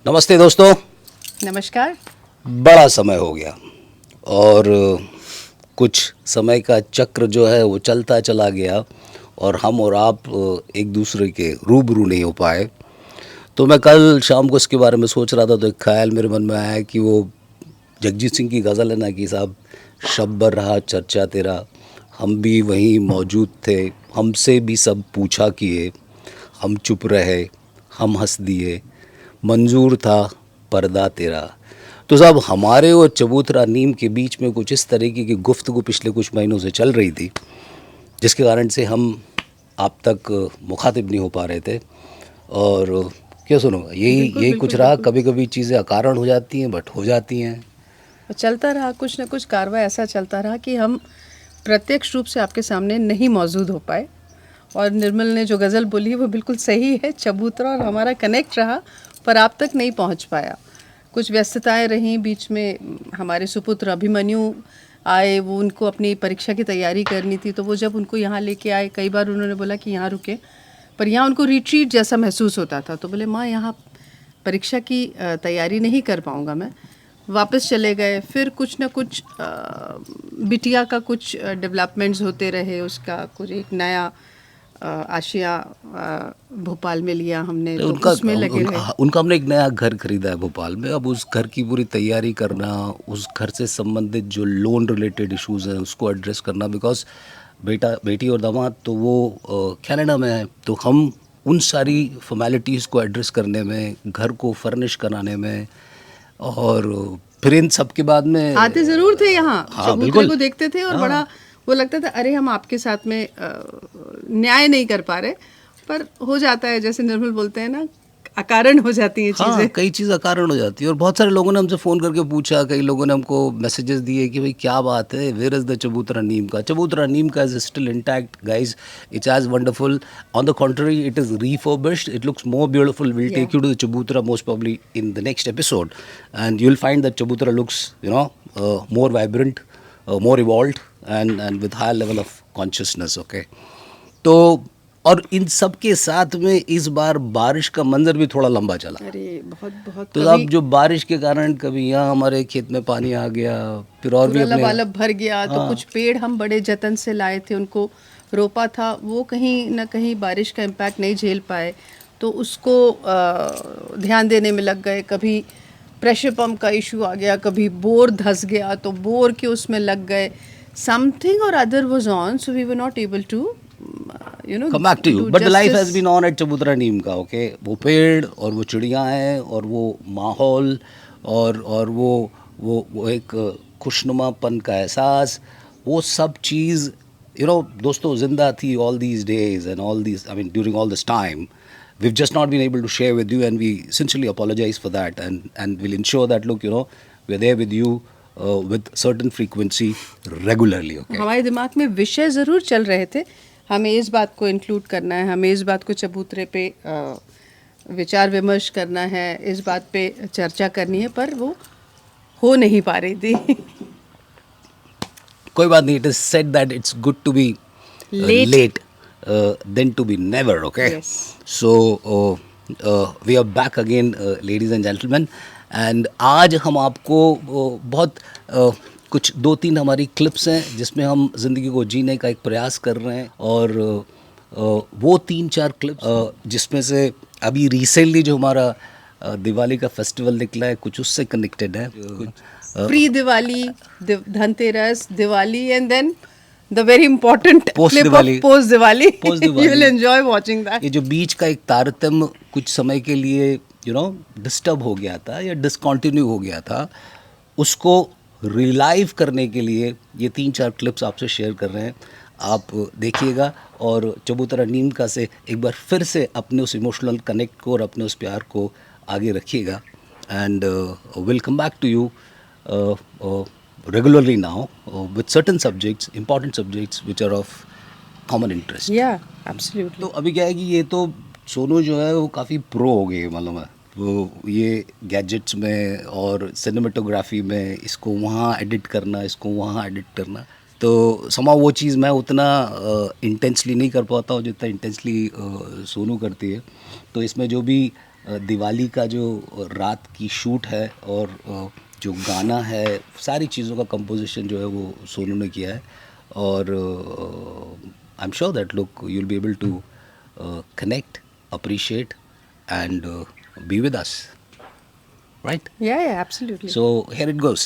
नमस्ते दोस्तों। नमस्कार। बड़ा समय हो गया और कुछ समय का चक्र जो है वो चलता चला गया और हम और आप एक दूसरे के रूबरू नहीं हो पाए। तो मैं कल शाम को इसके बारे में सोच रहा था तो एक ख्याल मेरे मन में आया कि वो जगजीत सिंह की गज़ल है ना कि साहब, शब भर रहा चर्चा तेरा, हम भी वहीं मौजूद थे, हमसे भी सब पूछा किए, हम चुप रहे, हम हंस दिए, मंजूर था पर्दा तेरा। तो साहब, हमारे और चबूतरा नीम के बीच में कुछ इस तरीके की गुफ्तगू पिछले कुछ महीनों से चल रही थी, जिसके कारण से हम आप तक मुखातिब नहीं हो पा रहे थे। और क्या सुनो, यही बिल्कुल यही कुछ बिल्कुल रहा। बिल्कुल। कभी कभी चीज़ें अकारण हो जाती हैं, बट हो जाती हैं। और चलता रहा, कुछ न कुछ कारवां ऐसा चलता रहा कि हम प्रत्यक्ष रूप से आपके सामने नहीं मौजूद हो पाए। और निर्मल ने जो गज़ल बोली वो बिल्कुल सही है। चबूतरा और हमारा कनेक्ट रहा पर आप तक नहीं पहुंच पाया। कुछ व्यस्तताएं रहीं बीच में। हमारे सुपुत्र अभिमन्यु आए, वो उनको अपनी परीक्षा की तैयारी करनी थी, तो वो जब उनको यहाँ लेके आए, कई बार उन्होंने बोला कि यहाँ रुके, पर यहाँ उनको रिट्रीट जैसा महसूस होता था। तो बोले माँ, यहाँ परीक्षा की तैयारी नहीं कर पाऊँगा मैं। वापस चले गए। फिर कुछ ना कुछ बिटिया का कुछ डेवलपमेंट्स होते रहे। उसका कुछ एक नया आशिया भोपाल में लिया हमने, तो तो उनका उसमें लगे रहे। उनका हमने एक नया घर खरीदा है भोपाल में। अब उस घर की पूरी तैयारी करना, उस घर से संबंधित जो लोन रिलेटेड इश्यूज हैं उसको एड्रेस करना, बिकॉज बेटा बेटी और दामाद तो वो कनाडा में है। तो हम उन सारी फॉर्मेलिटीज़ को एड्रेस करने में, घर को फर्निश कराने में, और फिर इन सब के बाद में आते ज़रूर थे यहाँ, हाँ चबूतरे बिल्कुल। को देखते थे और हाँ बड़ा वो लगता था, अरे हम आपके साथ में न्याय नहीं कर पा रहे। पर हो जाता है, जैसे निर्मल बोलते हैं ना, अकारण हो जाती हैं हाँ, चीज़ें। कई चीज़ अकारण हो जाती है। और बहुत सारे लोगों ने हमसे फ़ोन करके पूछा, कई लोगों ने हमको मैसेजेस दिए कि भाई क्या बात है, वेयर इज़ द चबूतरा नीम का। Chabutra Neem ka is still intact guys, it's as wonderful. On the contrary, it is refurbished, it looks more beautiful. We'll या take you to the Chabutara most probably in the next episode, and you'll find that Chabutara looks, more vibrant, more evolved, and with higher level of consciousness. Okay, तो और इन सब के साथ में इस बार बारिश का मंजर भी थोड़ा लंबा चला। अरे बहुत बहुत। तो कभी अब जो बारिश के कारण कभी यहाँ हमारे खेत में पानी आ गया, फिर और भी पूरा अपने। लबालब भर गया। तो हाँ, कुछ पेड़ हम बड़े जतन से लाए थे, उनको रोपा था, वो कहीं ना कहीं बारिश का इम्पैक्ट नहीं झेल पाए, तो उसको ध्यान देने में लग गए। कभी प्रेशर पंप का इशू आ गया, कभी बोर धंस गया तो बोर के उसमें लग गए। समथिंग और other was on, so we were not able to come back to you, do but the life justice. Has been on at Chabutra Neem का। ओके, वो पेड़ और वो चिड़िया हैं और वो माहौल और वो एक खुशनुमापन का एहसास, वो सब चीज़ दोस्तों ज़िंदा थी all these days and all these, I mean during all this time. We've just not been able to share with you, and we sincerely apologize for that, and we'll ensure that, look, we're there with you with certain frequency regularly. Okay. हमारे दिमाग में विषय ज़रूर चल रहे थे, हमें इस बात को इंक्लूड करना है, हमें इस बात को चबूतरे पे विचार विमर्श करना है, इस बात पे चर्चा करनी है, पर वो हो नहीं पा रही थी। कोई बात नहीं, it is said that it's good to be Late. late than to be never. Okay. Yes. So we are back again, ladies and gentlemen, and आज हम आपको बहुत कुछ 2-3 हमारी क्लिप्स हैं जिसमें हम ज़िंदगी को जीने का एक प्रयास कर रहे हैं। और वो 3-4 क्लिप्स जिसमें से अभी रिसेंटली जो हमारा दिवाली का फेस्टिवल निकला है, कुछ उससे कनेक्टेड है। Pre Diwali, Dhanteras, Diwali, and then the very important Post clip of Diwali. Post Diwali. Post you Diwali. Will enjoy watching that. ये जो बीच का एक तारतम्य कुछ समय के लिए डिस्टर्ब हो गया था या डिसकंटिन्यू हो गया था, उसको रिलाइव करने के लिए ये 3-4 क्लिप्स आपसे शेयर कर रहे हैं। आप देखिएगा और चबूतरा नीम का से एक बार फिर से अपने उस इमोशनल कनेक्ट को और अपने उस प्यार को आगे रखिएगा। And will come back to you regularly now with certain subjects, important subjects which are of common interest. या एब्सोल्युटली। तो अभी क्या है कि ये तो सोनू जो है वो काफ़ी प्रो हो गई, मालूम है, वो ये गैजेट्स में और सिनेमेटोग्राफी में, इसको वहाँ एडिट करना, इसको वहाँ एडिट करना। तो समा वो चीज़ मैं उतना इंटेंसली नहीं कर पाता हूँ जितना इंटेंसली सोनू करती है। तो इसमें जो भी दिवाली का जो रात की शूट है और जो गाना है, सारी चीज़ों का कंपोजिशन जो है वो सोनू ने किया है। और I am sure that look you will be able to connect, appreciate, and be with us. Right? Yeah, absolutely. So here it goes.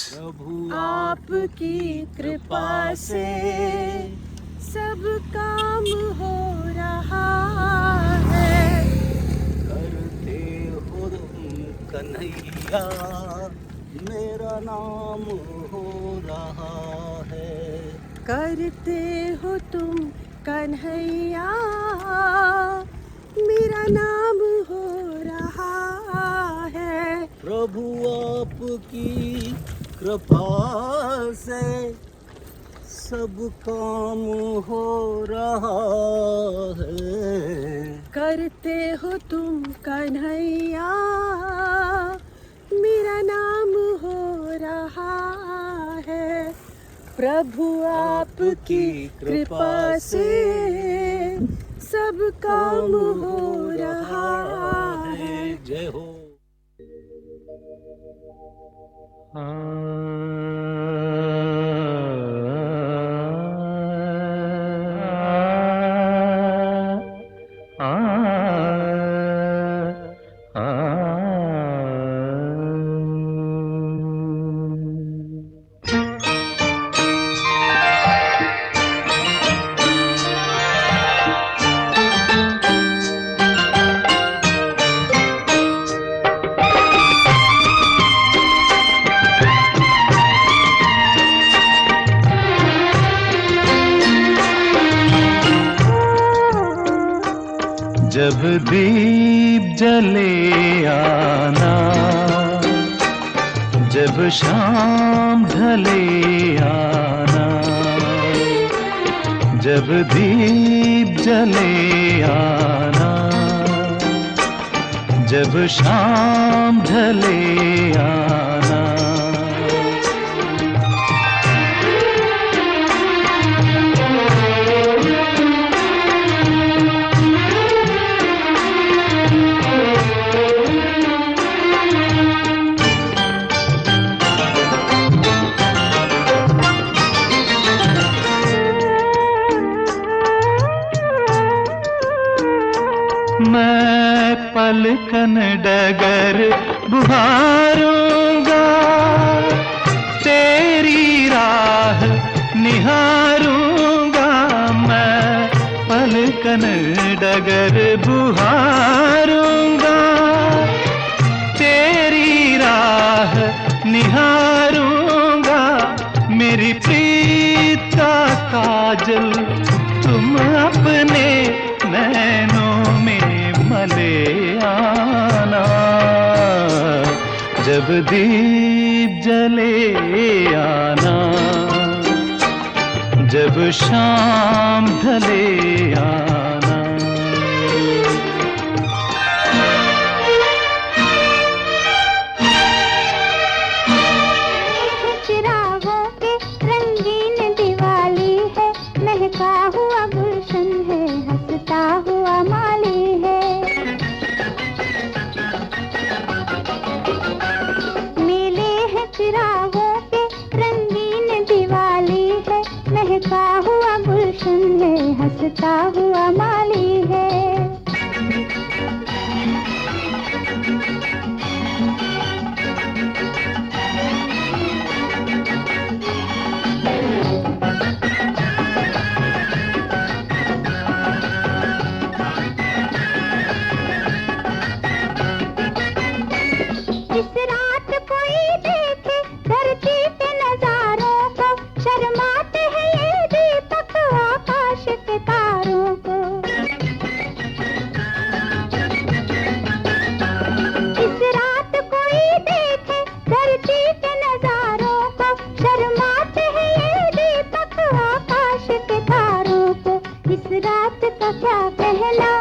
आपकी कृपा से सब काम हो रहा है, करते हो तुम कन्हैया, मेरा नाम हो रहा है। करते हो तुम कन्हैया, मेरा नाम हो रहा है। प्रभु आपकी कृपा से सब काम हो रहा है। करते हो तुम कन्हैया, मेरा नाम हो रहा है। प्रभु आपकी कृपा से सब काम हो रहा है। जय हो। जब दीप जले आना, जब शाम ढले आना, जब दीप जले आना, जब शाम ढले आना। मैं पलकन डगर बुहारूंगा, तेरी राह निहारूंगा। मैं पलकन डगर बुहारूंगा, तेरी राह निहारूंगा। मेरी प्रीत का काजल तुम अपने नैनों में मले आना। जब दीप जले आना, जब शाम ढले आना। चिरागों के रंगीन दिवाली है, महका हुआ गुलशन है, हंसता हुआ माली है। मेले हैं चिरागों के रंगीन दिवाली है, महका हुआ गुलशन है, हंसता हुआ माली है। इस रात कोई देखे धरती के नजारों को, शर्माते हैं ये दीपक आकाश के तारों को। इस रात कोई देखे धरती के नजारों को, शर्माते हैं ये दीपक आकाश के तारों को। इस रात का क्या कहना,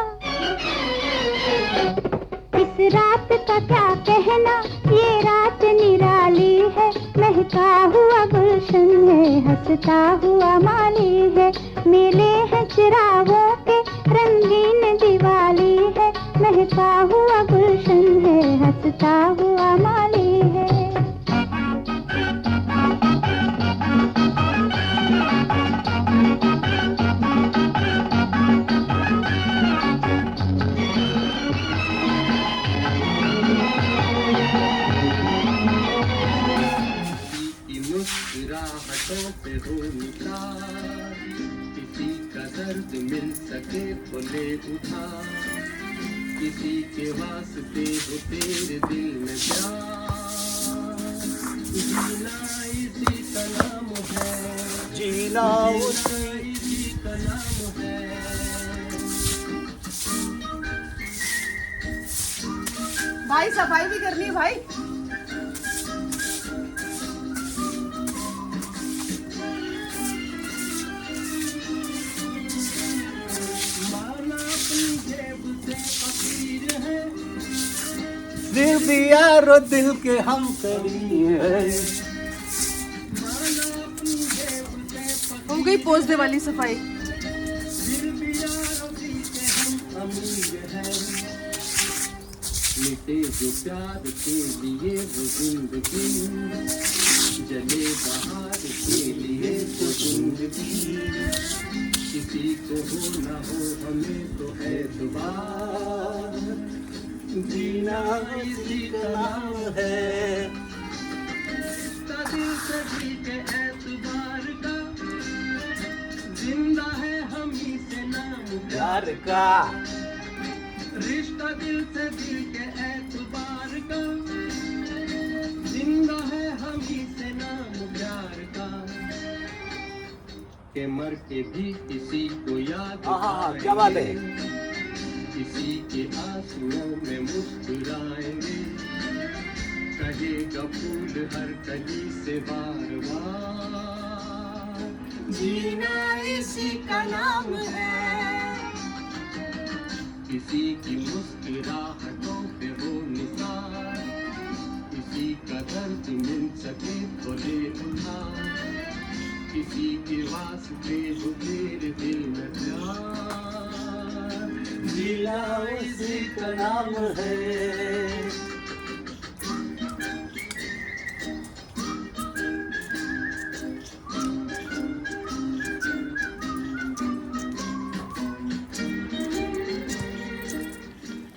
इस रात का क्या कहना, ये रात निराली है, महका हुआ गुलशन है, हंसता हुआ माली है। मेले हैं चिरागों के रंगीन दिवाली है, महका हुआ गुलशन हंसता हुआ माली है। की मुस्कुराहटों पे हो निसार, किसी का दर्द मिल सके तो ले उठा, किसी के वास्ते हो तेरे दिल में प्यार, जीना इसी का नाम है, जीना इसी का नाम है। भाई सफाई भी करनी है भाई। माना अपनी जेब से फकीर है, फिर भी यारो दिल के हम करीब हैं। माना अपनी जेब से हो गई पोस्ट दे वाली सफाई। फिर भी यारों दिल के हम अमीर हैं। मिटे जो प्यार के लिए वो जिंदगी, जले बहार के लिए वो जिंदगी, किसी को हो ना हो हमें तो एतबार, जीना इसी का नाम है। दिल से दिल के एतबार का, जिंदा है हम ही से नाम प्यार का, रिश्ता दिल से दिल के एतबार का, जिंदा है हम ही से नाम प्यार का, के मर के भी किसी को याद क्या बात है। किसी के आंसुओं में मुस्कुराएंगे, कहेगा फूल हर कली से बार बार, जीना इसी का नाम है। किसी की मुस्कुराहटों पे हो निसार, किसी का दर्द मिल सके तो ले उठा, किसी के वास्ते हो तेरे दिल में प्यार, जीना इसी का नाम है।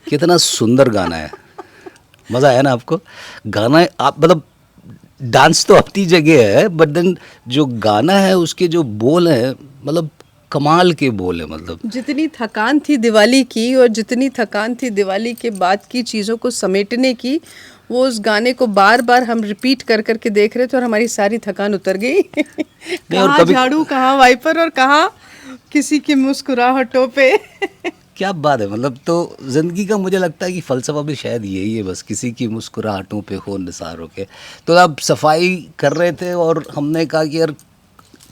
कितना सुंदर गाना है, मज़ा आया ना आपको? गाना आप मतलब डांस तो अपनी जगह है, बट देन जो गाना है उसके जो बोल हैं मतलब कमाल के बोल है। मतलब जितनी थकान थी दिवाली की और जितनी थकान थी दिवाली के बाद की चीज़ों को समेटने की, वो उस गाने को बार बार हम रिपीट कर कर के देख रहे थे और हमारी सारी थकान उतर गई। कहाँ कभी- झाड़ू, कहाँ वाइपर और कहाँ किसी की मुस्कुराहटों पे। क्या बात है। मतलब तो ज़िंदगी का मुझे लगता है कि फ़लसफ़ा भी शायद यही है, बस किसी की मुस्कुराहटों पे हो निसार होके। तो आप सफाई कर रहे थे और हमने कहा कि यार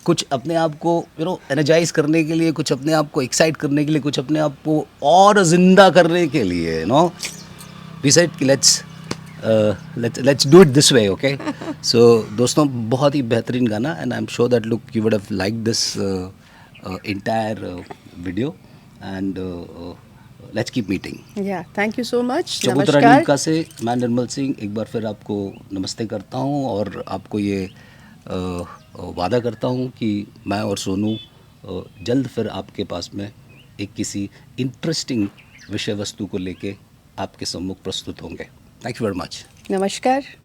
कुछ अपने आप को एनर्जाइज करने के लिए, कुछ अपने आप को एक्साइट करने के लिए, कुछ अपने आप को और ज़िंदा करने के लिए वी सेड कि let's do it this way, okay. So दोस्तों, बहुत ही बेहतरीन गाना, and I am sure that look you would have like this entire video, and let's keep meeting. या थैंक यू सो मच। चबूतरा नमस्कार। नीमका से मैं निर्मल सिंह एक बार फिर आपको नमस्ते करता हूँ, और आपको ये वादा करता हूँ कि मैं और सोनू जल्द फिर आपके पास में एक किसी इंटरेस्टिंग विषय वस्तु को लेके आपके सम्मुख प्रस्तुत होंगे। Thank you very much. नमस्कार।